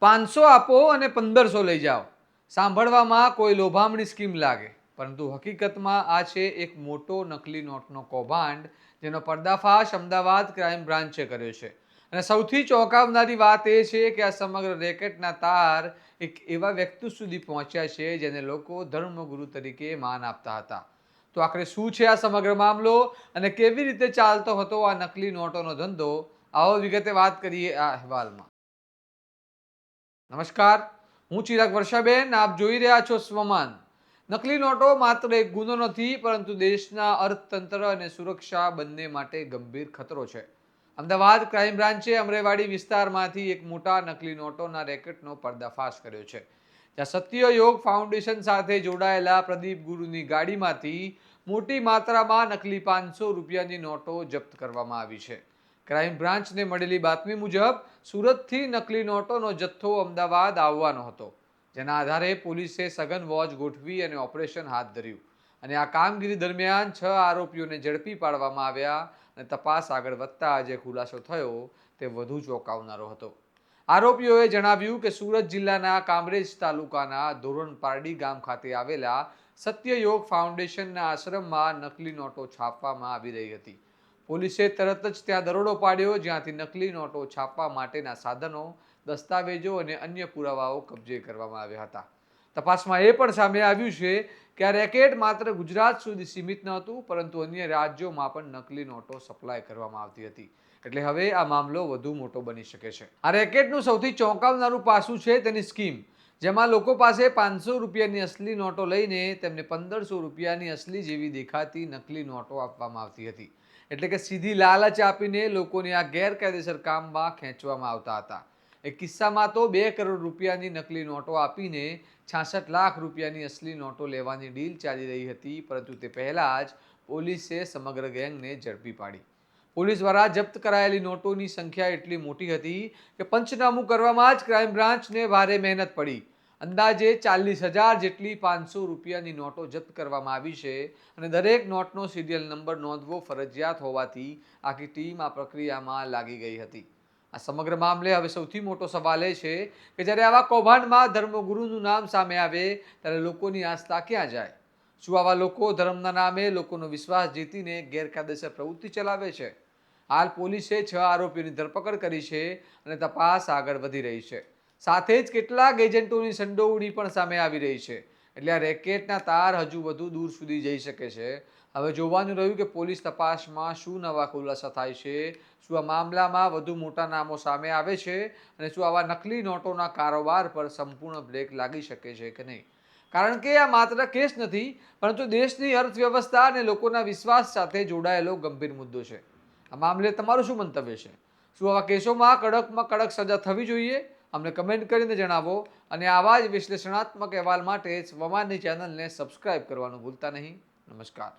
500 આપો અને 1500 લઈ જાઓ. સાંભળવામાં કોઈ લોભામણી સ્કીમ લાગે, પરંતુ હકીકતમાં આ છે એક મોટો નકલી નોટનો કૌભાંડ, જેનો પર્દાફાશ અમદાવાદ ક્રાઇમ બ્રાન્ચે કર્યો છે. અને સૌથી ચોંકાવનારી વાત એ છે કે આ સમગ્ર રેકેટના તાર એક એવા વ્યક્તિ સુધી પહોંચ્યા છે જેને લોકો ધર્મગુરુ તરીકે માન આપતા હતા. તો આખરે શું છે આ સમગ્ર મામલો અને કેવી રીતે ચાલતો હતો આ નકલી નોટોનો ધંધો? આવો વિગતે વાત કરીએ આ અહેવાલમાં. નમસ્કાર, હું ચિરાગ વર્ષાબેન, આપ જોઈ રહ્યા છો સ્વમાન. નકલી નોટો માત્ર એક ગુનો નથી, પરંતુ દેશના અર્થતંત્ર અને સુરક્ષા બંને માટે ગંભીર ખતરો છે. અમદાવાદ ક્રાઇમ બ્રાન્ચે અમરેવાડી વિસ્તારમાંથી એક મોટા નકલી નોટોના રેકેટનો પર્દાફાશ કર્યો છે. જ્યાં સત્ય યોગ ફાઉન્ડેશન સાથે જોડાયેલા પ્રદીપ ગુરુની ગાડીમાંથી મોટી માત્રામાં નકલી 500 રૂપિયાની નોટો જપ્ત કરવામાં આવી છે. ક્રાઇમ બ્રાન્ચને મળેલી બાતમી મુજબ સુરતથી નકલી નોટોનો જથ્થો અમદાવાદ આવવાનો હતો, જેના આધારે પોલીસે સઘન વોચ ગોઠવી અને ઓપરેશન હાથ ધર્યું. અને આ કામગીરી દરમિયાન 6 આરોપીઓને ઝડપી પાડવામાં આવ્યા અને તપાસ આગળ વધતા જે ખુલાસો થયો તે વધુ ચોંકાવનારો હતો. આરોપીઓએ જણાવ્યું કે સુરત જિલ્લાના કામરેજ તાલુકાના ધોરણપારડી ગામ ખાતે આવેલા સત્યયોગ ફાઉન્ડેશનના આશ્રમમાં નકલી નોટો છાપવામાં આવી રહી હતી. પોલીસે તરત જ ત્યાં દરોડો પાડ્યો, જ્યાંથી નકલી નોટો છાપવા માટેના સાધનો, દસ્તાવેજો અને અન્ય પુરાવાઓ કબજે કરવામાં આવ્યા હતા. તપાસમાં એ પણ સામે આવ્યું છે કે આ રેકેટ માત્ર ગુજરાત સુધી સીમિત ન હતું, પરંતુ અન્ય રાજ્યોમાં પણ નકલી નોટો સપ્લાય કરવામાં આવતી હતી. એટલે હવે આ મામલો વધુ મોટો બની શકે છે. આ રેકેટનું સૌથી ચોંકાવનારું પાસું છે તેની સ્કીમ, જેમાં લોકો પાસે 500 રૂપિયાની અસલી નોટો લઈને તેમને 1500 રૂપિયાની અસલી જેવી દેખાતી નકલી નોટો આપવામાં આવતી હતી. એટલે કે સીધી લાલચ આપીને લોકોને આ ગેરકાયદેસર કામમાં ખેંચવામાં આવતા હતા. એક કિસ્સામાં તો 2 કરોડ રૂપિયાની નકલી નોટો આપીને 66 લાખ રૂપિયાની અસલી નોટો લેવાની ડીલ ચાલી રહી હતી, પરંતુ તે પહેલા જ પોલીસે સમગ્ર ગેંગને ઝડપી પાડી. પોલીસ દ્વારા જપ્ત કરાયેલી નોટોની સંખ્યા એટલી મોટી હતી કે પંચનામું કરવામાં જ ક્રાઇમ બ્રાન્ચને ભારે મહેનત પડી. અંદાજે 40,000 જેટલી 500 રૂપિયાની નોટો જપ્ત કરવામાં આવી છે અને દરેક નોટનો સિરિયલ નંબર નોંધવો ફરજિયાત હોવાથી આખી ટીમ આ પ્રક્રિયામાં લાગી ગઈ હતી. આ સમગ્ર મામલે હવે સૌથી મોટો સવાલ એ છે કે જ્યારે આવા કૌભાંડમાં ધર્મગુરુનું નામ સામે આવે ત્યારે લોકોની આસ્થા ક્યાં જાય? શું આવા લોકો ધર્મના નામે લોકોનો વિશ્વાસ જીતીને ગેરકાયદેસર પ્રવૃત્તિ ચલાવે છે? હાલ પોલીસે 6 આરોપીઓની ધરપકડ કરી છે અને તપાસ આગળ વધી રહી છે. સાથે જ કેટલાક એજન્ટોની સંડોવણી પણ સામે આવી રહી છે. એટલે આ રેકેટના તાર હજુ વધુ દૂર સુધી જઈ શકે છે. હવે જોવાનું રહ્યું કે પોલીસ તપાસમાં શું નવા ખુલાસા થાય છે, શું આ મામલામાં વધુ મોટા નામો સામે આવે છે અને શું આવા નકલી નોટોના કારોબાર પર સંપૂર્ણ બ્રેક લાગી શકે છે કે નહીં. કારણ કે આ માત્ર કેસ નથી, પરંતુ દેશની અર્થવ્યવસ્થા અને લોકોના વિશ્વાસ સાથે જોડાયેલો ગંભીર મુદ્દો છે. આ મામલે તમારું શું મંતવ્ય છે? શું આવા કેસોમાં કડકમાં કડક સજા થવી જોઈએ? અમને કમેન્ટ કરીને જણાવો અને આવા જ વિશ્લેષણાત્મક અહેવાલ માટે સ્વમાનની ચેનલને સબસ્ક્રાઇબ કરવાનું ભૂલતા નહીં. નમસ્કાર.